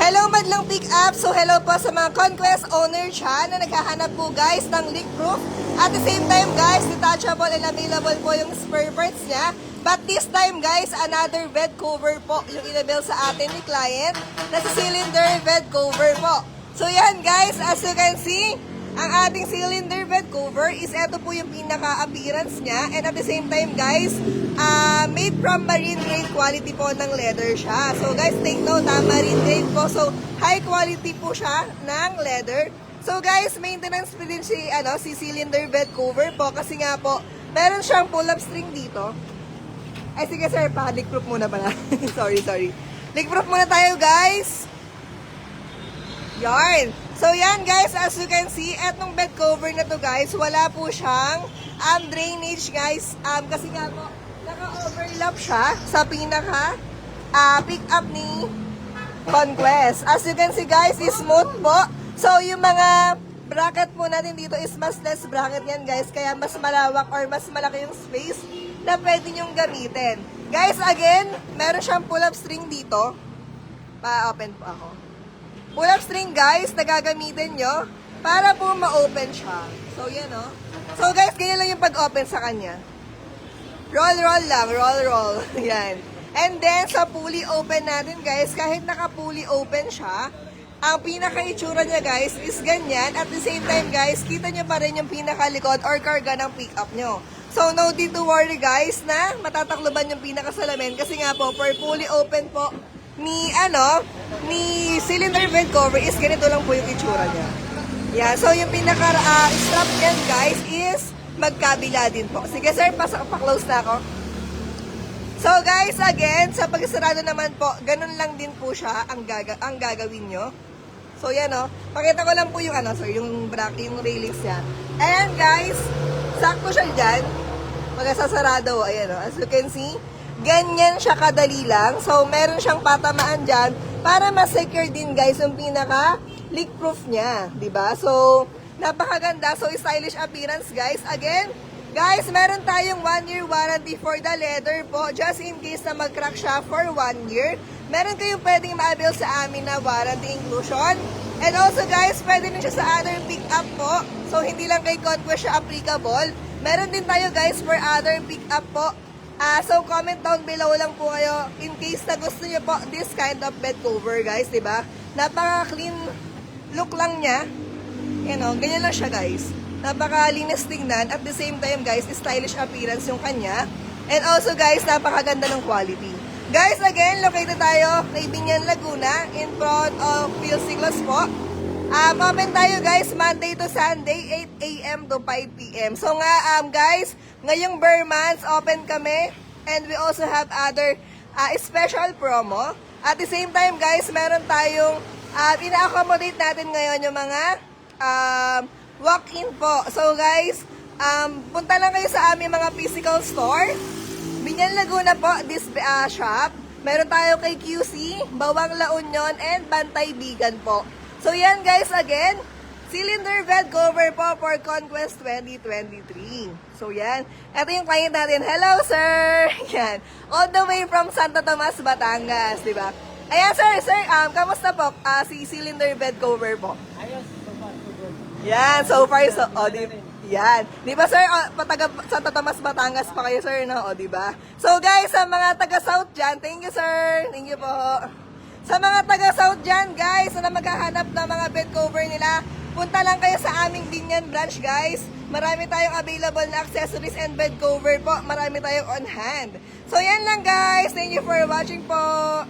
Hello Madlang Pick Up! So hello po sa mga Conquest owner dyan na naghahanap po guys ng leak proof. At the same time guys, detachable and available po yung spare parts niya. But this time guys, another bed cover po yung inabil sa atin ni client na sa cylinder bed cover po. So yan guys, as you can see, ang ating cylinder bed cover is ito po yung pinaka-appearance niya. And at the same time guys, made from marine grade quality po ng leather siya. So guys, take note marine grade po. So high quality po siya ng leather. So guys, maintenance pa din si cylinder bed cover po. Kasi nga po, meron siyang pull-up string dito. Ay sige sir, leak proof muna pala. sorry. Leak proof muna tayo guys. Yarn. So yan guys, as you can see, etong bed cover na to guys, wala po siyang drainage guys. Kasi nga po, naka-overlap siya sa pinaka pick up ni Conquest. As you can see guys, is smooth po. So yung mga bracket po natin dito is mas less bracket yan guys. Kaya mas malawak or mas malaki yung space na pwede nyong gamitin. Guys, again, meron siyang pull-up string dito. Pa-open po ako. Pull-up string guys, na gagamitin nyo para po ma-open siya. So, yan o. So, guys, ganyan lang yung pag-open sa kanya. Roll lang. Roll. Yan. And then, sa pulley open natin guys, kahit naka-pulley open siya, ang pinaka-itsura niya guys is ganyan. At the same time guys, kita nyo pa rin yung pinaka-likod or karga ng pick-up nyo. So, no need to worry guys na matatakloban yung pinaka-salamin kasi nga po, for fully open po, ni cylinder vent cover is ganito lang po yung itsura niya. Yeah, so yung pinaka-strap yan guys is magkabila din po. Sige sir, pa-close na ako. So guys, again, sa pagsarado naman po, ganun lang din po siya ang gagawin nyo. So yan pakita ko lang po yung yung railings niya. And guys, sakto siya dyan. Pagkasasarado, ayan as you can see, ganyan siya kadali lang. So, meron siyang patamaan dyan para ma-secure din guys yung pinaka-leak proof niya. Diba? So, napakaganda. So, stylish appearance guys. Again, guys, meron tayong 1-year warranty for the leather po. Just in case na mag-crack siya for 1 year. Meron kayong pwedeng ma-avail sa amin na warranty inclusion. And also guys, pwede din siya sa other pick-up po. So, hindi lang kay Conquest siya applicable. Meron din tayo guys for other pick-up po. So, comment down below lang po kayo in case na gusto niyo po this kind of bed cover, guys, diba? Napaka-clean look lang niya. Ganyan lang siya, guys. Napaka-linis tingnan. At the same time, guys, stylish appearance yung kanya. And also, guys, napakaganda ng quality. Guys, again, located tayo kay Binyan, Laguna in front of PLC Class po. Open tayo guys, Monday to Sunday, 8 a.m. to 5 p.m. So nga, guys, ngayong bare months, open kami. And we also have other special promo. At the same time, guys, meron tayong ina-accommodate natin ngayon yung mga walk-in po. So guys, punta lang kayo sa aming mga physical store. Binyan Laguna po, this shop. Meron tayo kay QC, Bawang La Union, and Bantay Bigan po. So yan guys, again, cylinder bed cover po for Conquest 2023. So yan, ito yung client natin. Hello sir! Yan, all the way from Santo Tomas, Batangas, di ba? Ayan sir, kamusta po si cylinder bed cover po? Ayos, so far so good. Yan, so far so, yan. Di ba sir, taga Santo Tomas, Batangas pa kayo sir, no? O di ba? So guys, sa mga taga South dyan, thank you sir. Thank you po. Sa mga taga-South dyan, guys, na maghahanap ng mga bed cover nila, punta lang kayo sa aming Binyan branch, guys. Marami tayong available na accessories and bed cover po. Marami tayong on hand. So, yan lang, guys. Thank you for watching po.